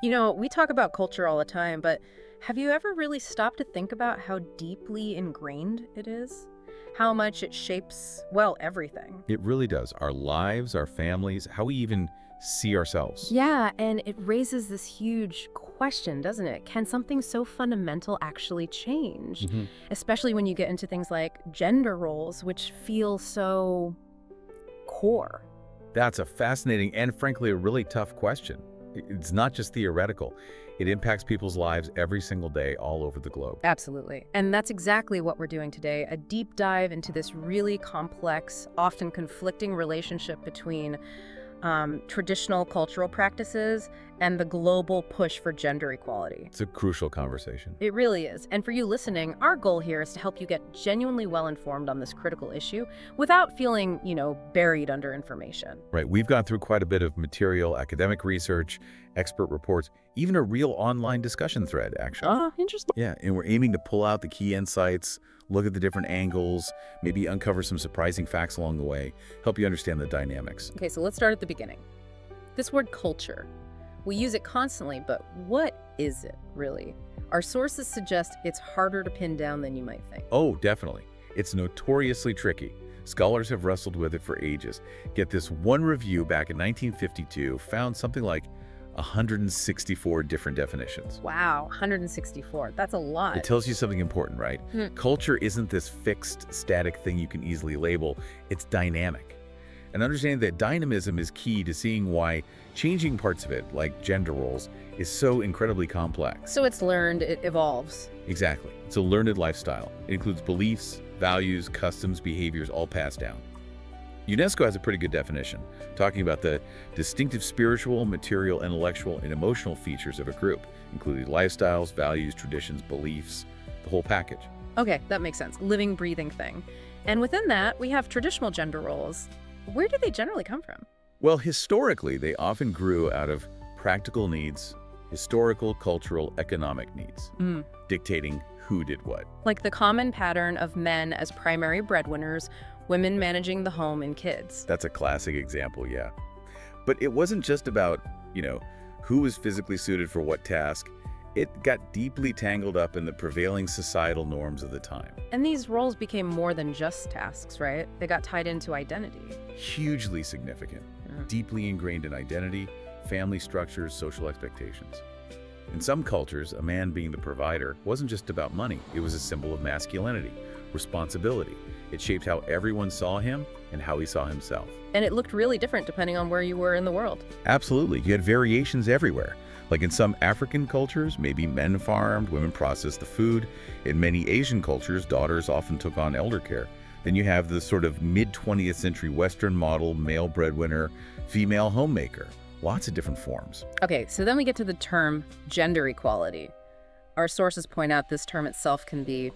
You know, we talk about culture all the time, but have you ever really stopped to think about how deeply ingrained it is? How much it shapes, well, everything. It really does. Our lives, our families, how we even see ourselves. Yeah, and it raises this huge question, doesn't it? Can something so fundamental actually change? Mhm. Especially when you get into things like gender roles, which feel so core. That's a fascinating and frankly a really tough question. It's not just theoretical. It impacts people's lives every single day all over the globe. Absolutely. And that's exactly what we're doing today, a deep dive into this really complex, often conflicting relationship between traditional cultural practices and the global push for gender equality. It's a crucial conversation. It really is. And for you listening, our goal here is to help you get genuinely well informed on this critical issue without feeling, buried under information. Right. We've gone through quite a bit of material, academic research, expert reports, even a real online discussion thread, actually. Oh, interesting. Yeah, and we're aiming to pull out the key insights, look at the different angles, maybe uncover some surprising facts along the way, help you understand the dynamics. Okay, so let's start at the beginning. This word culture, we use it constantly, but what is it really? Our sources suggest it's harder to pin down than you might think. Oh, definitely. It's notoriously tricky. Scholars have wrestled with it for ages. Get this, one review back in 1952 found something like 164 different definitions. Wow, 164. That's a lot. It tells you something important, right? Culture isn't this fixed, static thing you can easily label. It's dynamic. And understanding that dynamism is key to seeing why changing parts of it, like gender roles, is so incredibly complex. So it's learned, it evolves. Exactly. It's a learned lifestyle. It includes beliefs, values, customs, behaviors, all passed down. UNESCO has a pretty good definition, talking about the distinctive spiritual, material, intellectual, and emotional features of a group, including lifestyles, values, traditions, beliefs, the whole package. Okay, that makes sense. Living, breathing thing. And within that, we have traditional gender roles. Where do they generally come from? Well, historically, they often grew out of practical needs, historical, cultural, economic needs, dictating who did what. Like the common pattern of men as primary breadwinners, women managing the home and kids. That's a classic example, yeah. But it wasn't just about, who was physically suited for what task. It got deeply tangled up in the prevailing societal norms of the time. And these roles became more than just tasks, right? They got tied into identity. Hugely significant, deeply ingrained in identity, family structures, social expectations. In some cultures, a man being the provider wasn't just about money. It was a symbol of masculinity, responsibility. It shaped how everyone saw him and how he saw himself. And it looked really different depending on where you were in the world. Absolutely. You had variations everywhere. Like in some African cultures, maybe men farmed, women processed the food. In many Asian cultures, daughters often took on elder care. Then you have the sort of mid-20th century Western model, male breadwinner, female homemaker. Lots of different forms. Okay, so then we get to the term gender equality. Our sources point out this term itself can be,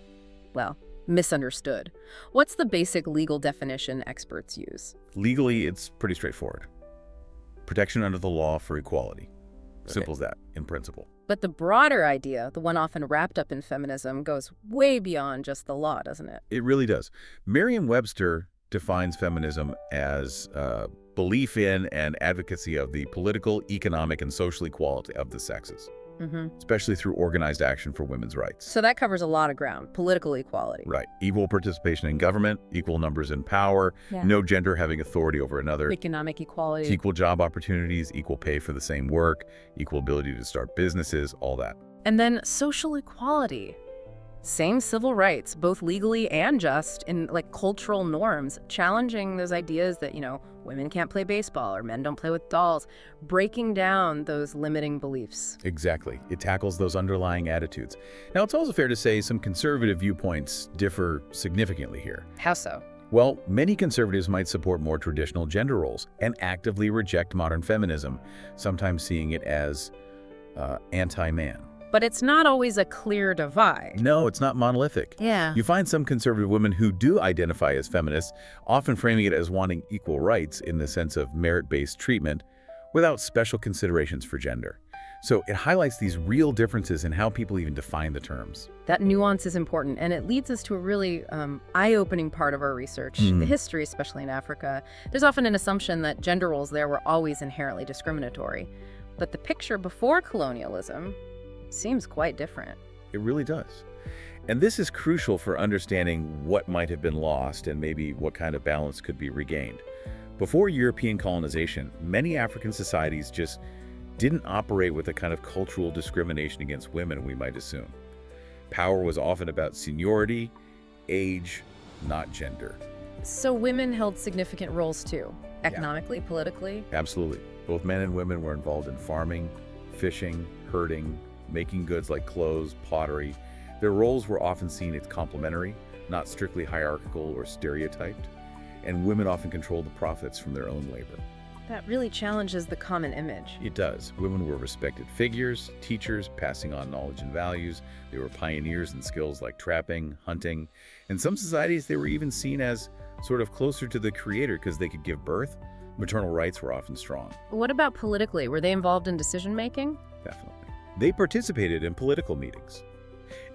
well, misunderstood. What's the basic legal definition experts use? Legally, it's pretty straightforward. Protection under the law for equality. Simple as that, in principle. But the broader idea, the one often wrapped up in feminism, goes way beyond just the law, doesn't it? It really does. Merriam-Webster defines feminism as belief in and advocacy of the political, economic, and social equality of the sexes, especially through organized action for women's rights. So that covers a lot of ground. Political equality. Right. Equal participation in government, equal numbers in power, no gender having authority over another, Economic equality. equal job opportunities, equal pay for the same work, equal ability to start businesses, all that. And then social equality. Same civil rights, both legally and just in cultural norms, challenging those ideas that, women can't play baseball or men don't play with dolls, breaking down those limiting beliefs. Exactly. It tackles those underlying attitudes. Now, it's also fair to say some conservative viewpoints differ significantly here. How so? Well, many conservatives might support more traditional gender roles and actively reject modern feminism, sometimes seeing it as anti-man. But it's not always a clear divide. No, it's not monolithic. Yeah. You find some conservative women who do identify as feminists, often framing it as wanting equal rights in the sense of merit-based treatment, without special considerations for gender. So it highlights these real differences in how people even define the terms. That nuance is important, and it leads us to a really eye-opening part of our research, the history, especially in Africa. There's often an assumption that gender roles there were always inherently discriminatory. But the picture before colonialism seems quite different. It really does. And this is crucial for understanding what might have been lost and maybe what kind of balance could be regained. Before European colonization, many African societies just didn't operate with the kind of cultural discrimination against women we might assume. Power was often about seniority, age, not gender. So women held significant roles too, economically, politically. Absolutely. Both men and women were involved in farming, fishing, herding, making goods like clothes, pottery. Their roles were often seen as complementary, not strictly hierarchical or stereotyped, and women often controlled the profits from their own labor. That really challenges the common image. It does. Women were respected figures, teachers, passing on knowledge and values. They were pioneers in skills like trapping, hunting. In some societies, they were even seen as sort of closer to the creator because they could give birth. Maternal rights were often strong. What about politically? Were they involved in decision-making? Definitely. They participated in political meetings.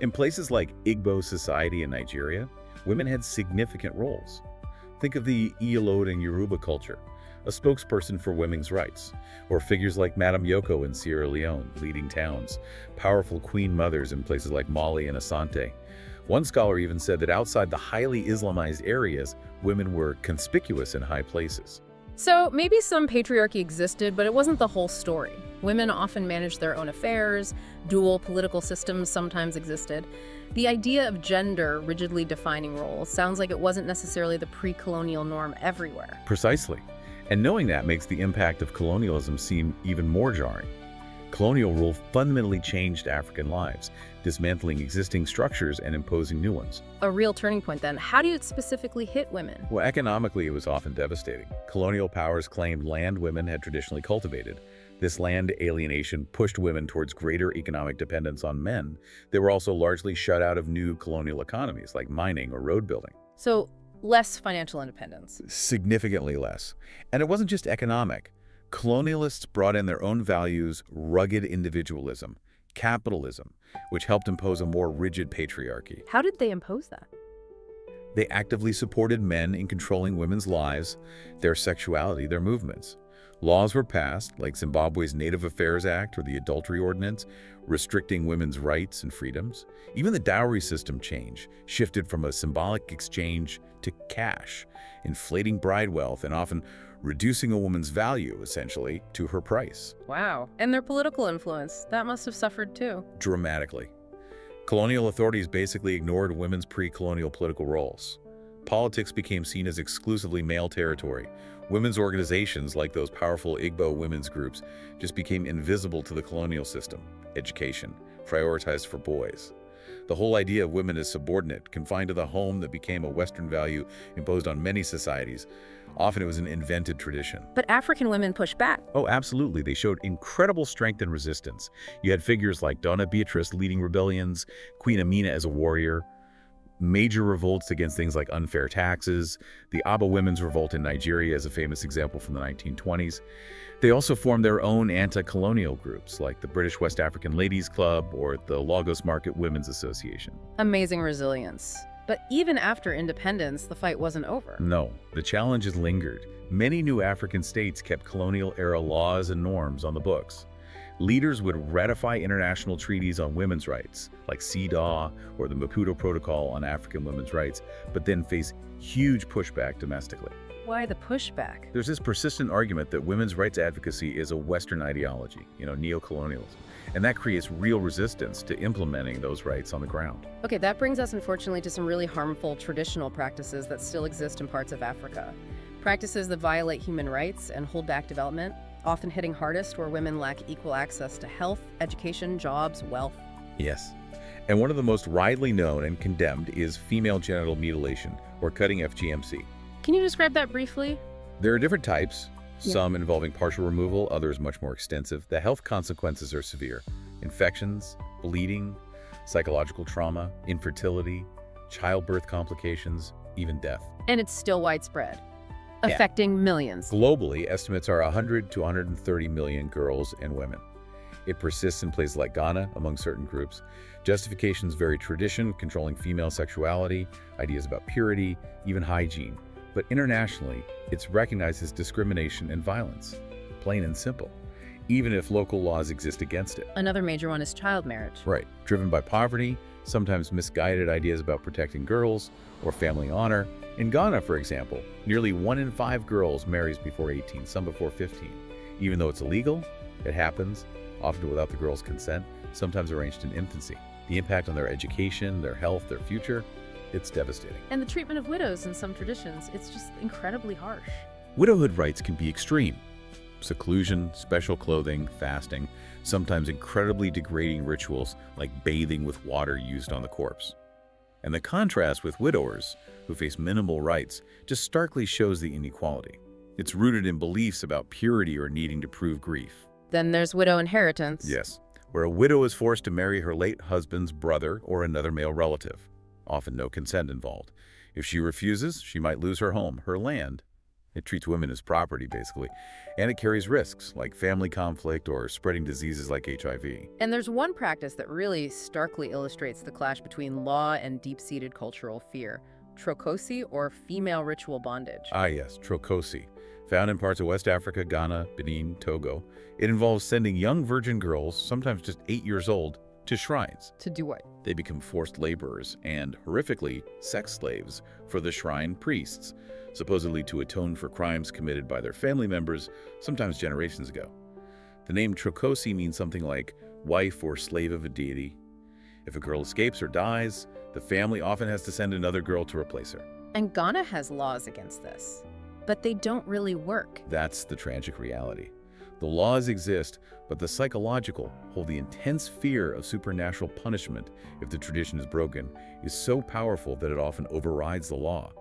In places like Igbo society in Nigeria, women had significant roles. Think of the Iloed and Yoruba culture, a spokesperson for women's rights, or figures like Madame Yoko in Sierra Leone, leading towns, powerful queen mothers in places like Mali and Asante. One scholar even said that outside the highly Islamized areas, women were conspicuous in high places. So maybe some patriarchy existed, but it wasn't the whole story. Women often managed their own affairs, dual political systems sometimes existed. The idea of gender rigidly defining roles sounds like it wasn't necessarily the pre-colonial norm everywhere. Precisely. And knowing that makes the impact of colonialism seem even more jarring. Colonial rule fundamentally changed African lives, dismantling existing structures and imposing new ones. A real turning point then. How do you specifically hit women? Well, economically, it was often devastating. Colonial powers claimed land women had traditionally cultivated. This land alienation pushed women towards greater economic dependence on men. They were also largely shut out of new colonial economies like mining or road building. So less financial independence. Significantly less. And it wasn't just economic. Colonialists brought in their own values, rugged individualism, capitalism, which helped impose a more rigid patriarchy. How did they impose that? They actively supported men in controlling women's lives, their sexuality, their movements. Laws were passed, like Zimbabwe's Native Affairs Act or the Adultery Ordinance, restricting women's rights and freedoms. Even the dowry system shifted from a symbolic exchange to cash, inflating bride wealth and often reducing a woman's value, essentially, to her price. Wow. And their political influence, that must have suffered too. Dramatically. Colonial authorities basically ignored women's pre-colonial political roles. Politics became seen as exclusively male territory. Women's organizations, like those powerful Igbo women's groups, just became invisible to the colonial system. Education, prioritized for boys. The whole idea of women as subordinate, confined to the home, that became a Western value imposed on many societies. Often it was an invented tradition. But African women pushed back. Oh, absolutely. They showed incredible strength and resistance. You had figures like Donna Beatrice leading rebellions, Queen Amina as a warrior, major revolts against things like unfair taxes. The Aba Women's Revolt in Nigeria is a famous example from the 1920s. They also formed their own anti-colonial groups, like the British West African Ladies Club or the Lagos Market Women's Association. Amazing resilience. But even after independence, the fight wasn't over. No, the challenges lingered. Many new African states kept colonial-era laws and norms on the books. Leaders would ratify international treaties on women's rights, like CEDAW or the Maputo Protocol on African women's rights, but then face huge pushback domestically. Why the pushback? There's this persistent argument that women's rights advocacy is a Western ideology, neocolonialism, and that creates real resistance to implementing those rights on the ground. Okay, that brings us unfortunately to some really harmful traditional practices that still exist in parts of Africa. Practices that violate human rights and hold back development, often hitting hardest where women lack equal access to health, education, jobs, wealth. Yes. And one of the most widely known and condemned is female genital mutilation, or cutting FGMC. Can you describe that briefly? There are different types, some involving partial removal, others much more extensive. The health consequences are severe. Infections, bleeding, psychological trauma, infertility, childbirth complications, even death. And it's still widespread, affecting millions. Globally, estimates are 100 to 130 million girls and women. It persists in places like Ghana among certain groups. Justifications vary: tradition, controlling female sexuality, ideas about purity, even hygiene. But internationally, it's recognized as discrimination and violence. Plain and simple. even if local laws exist against it. Another major one is child marriage. Right. Driven by poverty, sometimes misguided ideas about protecting girls or family honor. In Ghana, for example, nearly 1 in 5 girls marries before 18, some before 15. Even though it's illegal, it happens, often without the girl's consent, sometimes arranged in infancy. The impact on their education, their health, their future, it's devastating. And the treatment of widows in some traditions, it's just incredibly harsh. Widowhood rites can be extreme. Seclusion, special clothing, fasting, sometimes incredibly degrading rituals like bathing with water used on the corpse. And the contrast with widowers, who face minimal rites, just starkly shows the inequality. It's rooted in beliefs about purity or needing to prove grief. Then there's widow inheritance. Yes, where a widow is forced to marry her late husband's brother or another male relative. Often no consent involved. If she refuses, she might lose her home, her land. It treats women as property, basically, and it carries risks like family conflict or spreading diseases like HIV. And there's one practice that really starkly illustrates the clash between law and deep-seated cultural fear: trokosi, or female ritual bondage. Ah yes, trokosi. Found in parts of West Africa, Ghana, Benin, Togo. It involves sending young virgin girls, sometimes just 8 years old, to shrines. To do what? They become forced laborers and, horrifically, sex slaves for the shrine priests, supposedly to atone for crimes committed by their family members, sometimes generations ago. The name trokosi means something like wife or slave of a deity. If a girl escapes or dies, the family often has to send another girl to replace her. And Ghana has laws against this, but they don't really work. That's the tragic reality. The laws exist, but the psychological, the intense fear of supernatural punishment if the tradition is broken, is so powerful that it often overrides the law.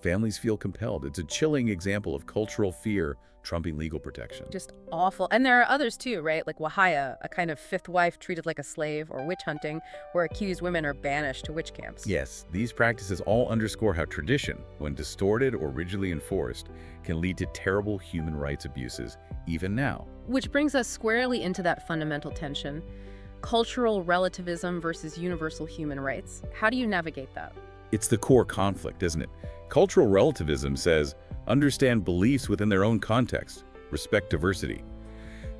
Families feel compelled. It's a chilling example of cultural fear trumping legal protection. Just awful. And there are others too, right? Like Wahaya, a kind of fifth wife treated like a slave, or witch hunting, where accused women are banished to witch camps. Yes, these practices all underscore how tradition, when distorted or rigidly enforced, can lead to terrible human rights abuses, even now. Which brings us squarely into that fundamental tension: cultural relativism versus universal human rights. How do you navigate that? It's the core conflict, isn't it? Cultural relativism says, understand beliefs within their own context, respect diversity.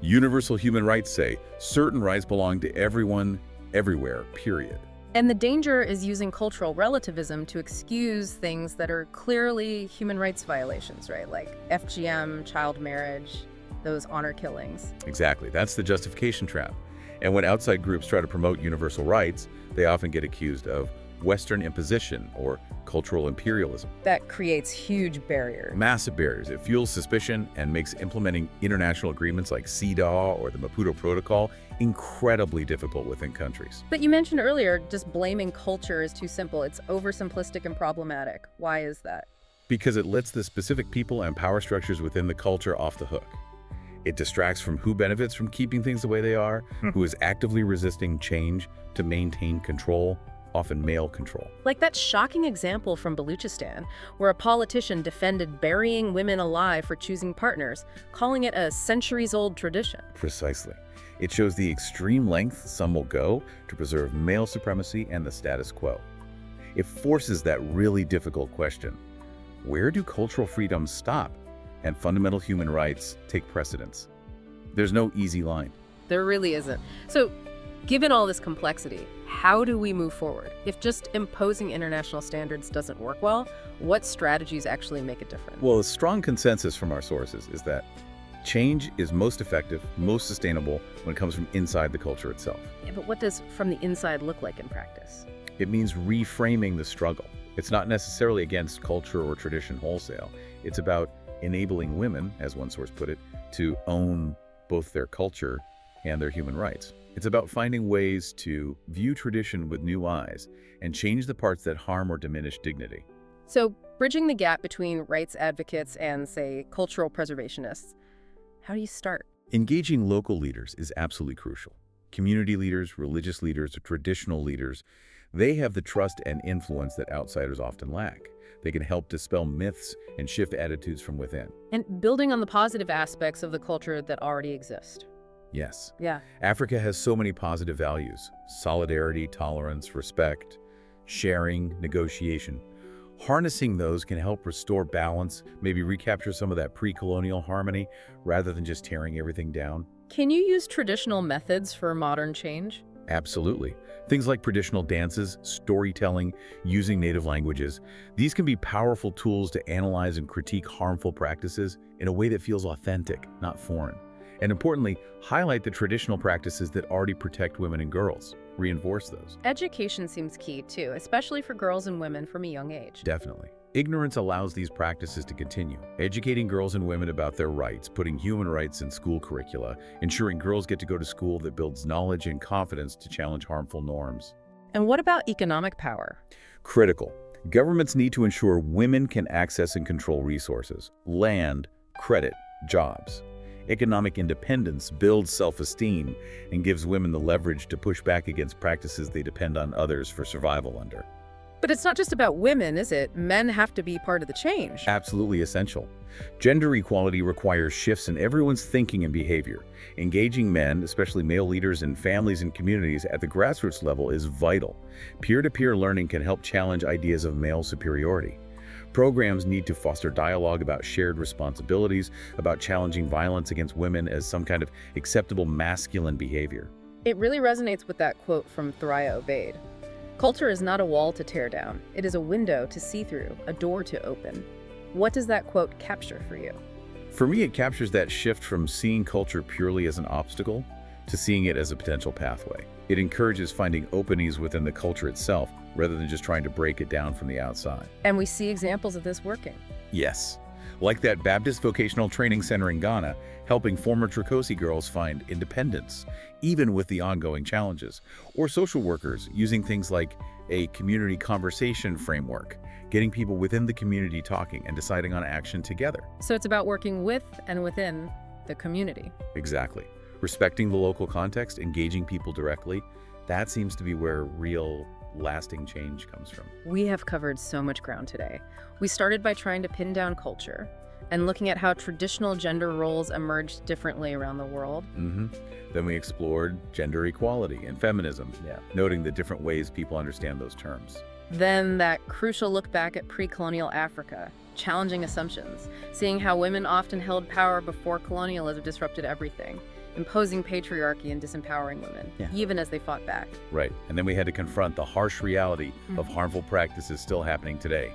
Universal human rights say, certain rights belong to everyone, everywhere, period. And the danger is using cultural relativism to excuse things that are clearly human rights violations, right? Like FGM, child marriage, those honor killings. Exactly, that's the justification trap. And when outside groups try to promote universal rights, they often get accused of Western imposition or cultural imperialism. That creates huge barriers. Massive barriers. It fuels suspicion and makes implementing international agreements like CEDAW or the Maputo Protocol incredibly difficult within countries. But you mentioned earlier, just blaming culture is too simple. It's oversimplistic and problematic. Why is that? Because it lets the specific people and power structures within the culture off the hook. It distracts from who benefits from keeping things the way they are, who is actively resisting change to maintain control, often male control. Like that shocking example from Baluchistan, where a politician defended burying women alive for choosing partners, calling it a centuries-old tradition. Precisely. It shows the extreme length some will go to preserve male supremacy and the status quo. It forces that really difficult question: where do cultural freedoms stop and fundamental human rights take precedence? There's no easy line. There really isn't. So, given all this complexity, how do we move forward? If just imposing international standards doesn't work well, what strategies actually make a difference? Well, a strong consensus from our sources is that change is most effective, most sustainable when it comes from inside the culture itself. Yeah, but what does from the inside look like in practice? It means reframing the struggle. It's not necessarily against culture or tradition wholesale. It's about enabling women, as one source put it, to own both their culture and their human rights. It's about finding ways to view tradition with new eyes and change the parts that harm or diminish dignity. So, bridging the gap between rights advocates and, say, cultural preservationists, how do you start? Engaging local leaders is absolutely crucial. Community leaders, religious leaders, or traditional leaders, they have the trust and influence that outsiders often lack. They can help dispel myths and shift attitudes from within. And building on the positive aspects of the culture that already exist. Yes. Yeah. Africa has so many positive values: solidarity, tolerance, respect, sharing, negotiation. Harnessing those can help restore balance, maybe recapture some of that pre-colonial harmony rather than just tearing everything down. Can you use traditional methods for modern change? Absolutely. Things like traditional dances, storytelling, using native languages, these can be powerful tools to analyze and critique harmful practices in a way that feels authentic, not foreign. And importantly, highlight the traditional practices that already protect women and girls. Reinforce those. Education seems key, too, especially for girls and women from a young age. Definitely. Ignorance allows these practices to continue. Educating girls and women about their rights, putting human rights in school curricula, ensuring girls get to go to school that builds knowledge and confidence to challenge harmful norms. And what about economic power? Critical. Governments need to ensure women can access and control resources, land, credit, jobs. Economic independence builds self-esteem and gives women the leverage to push back against practices they depend on others for survival under. But it's not just about women, is it? Men have to be part of the change. Absolutely essential. Gender equality requires shifts in everyone's thinking and behavior. Engaging men, especially male leaders in families and communities at the grassroots level, is vital. Peer-to-peer learning can help challenge ideas of male superiority. Programs need to foster dialogue about shared responsibilities, about challenging violence against women as some kind of acceptable masculine behavior. It really resonates with that quote from Thuraya Obaid. Culture is not a wall to tear down. It is a window to see through, a door to open. What does that quote capture for you? For me, it captures that shift from seeing culture purely as an obstacle to seeing it as a potential pathway. It encourages finding openings within the culture itself rather than just trying to break it down from the outside. And we see examples of this working. Yes. Like that Baptist Vocational Training Center in Ghana, helping former Trokosi girls find independence, even with the ongoing challenges. Or social workers using things like a community conversation framework, getting people within the community talking and deciding on action together. So it's about working with and within the community. Exactly. Respecting the local context, engaging people directly, that seems to be where real lasting change comes from. We have covered so much ground today. We started by trying to pin down culture and looking at how traditional gender roles emerged differently around the world. Then we explored gender equality and feminism, noting the different ways people understand those terms. Then that crucial look back at pre-colonial Africa, challenging assumptions, seeing how women often held power before colonialism disrupted everything, imposing patriarchy and disempowering women, even as they fought back. Right, and then we had to confront the harsh reality of harmful practices still happening today.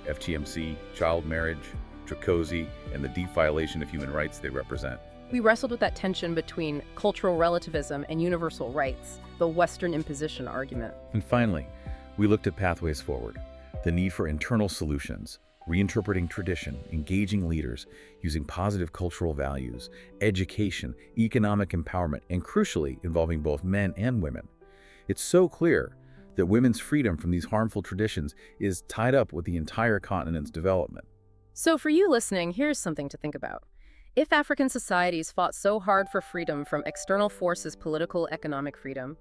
FGMC, child marriage, Trokosi, and the deep violation of human rights they represent. We wrestled with that tension between cultural relativism and universal rights, the Western imposition argument. And finally, we looked at pathways forward, the need for internal solutions, reinterpreting tradition, engaging leaders, using positive cultural values, education, economic empowerment, and crucially, involving both men and women. It's so clear that women's freedom from these harmful traditions is tied up with the entire continent's development. So for you listening, here's something to think about. If African societies fought so hard for freedom from external forces, political, economic freedom,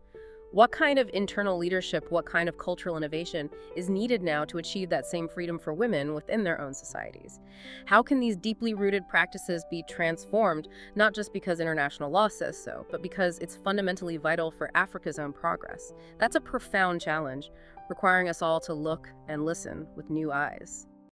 what kind of internal leadership, what kind of cultural innovation is needed now to achieve that same freedom for women within their own societies? How can these deeply rooted practices be transformed, not just because international law says so, but because it's fundamentally vital for Africa's own progress? That's a profound challenge, requiring us all to look and listen with new eyes.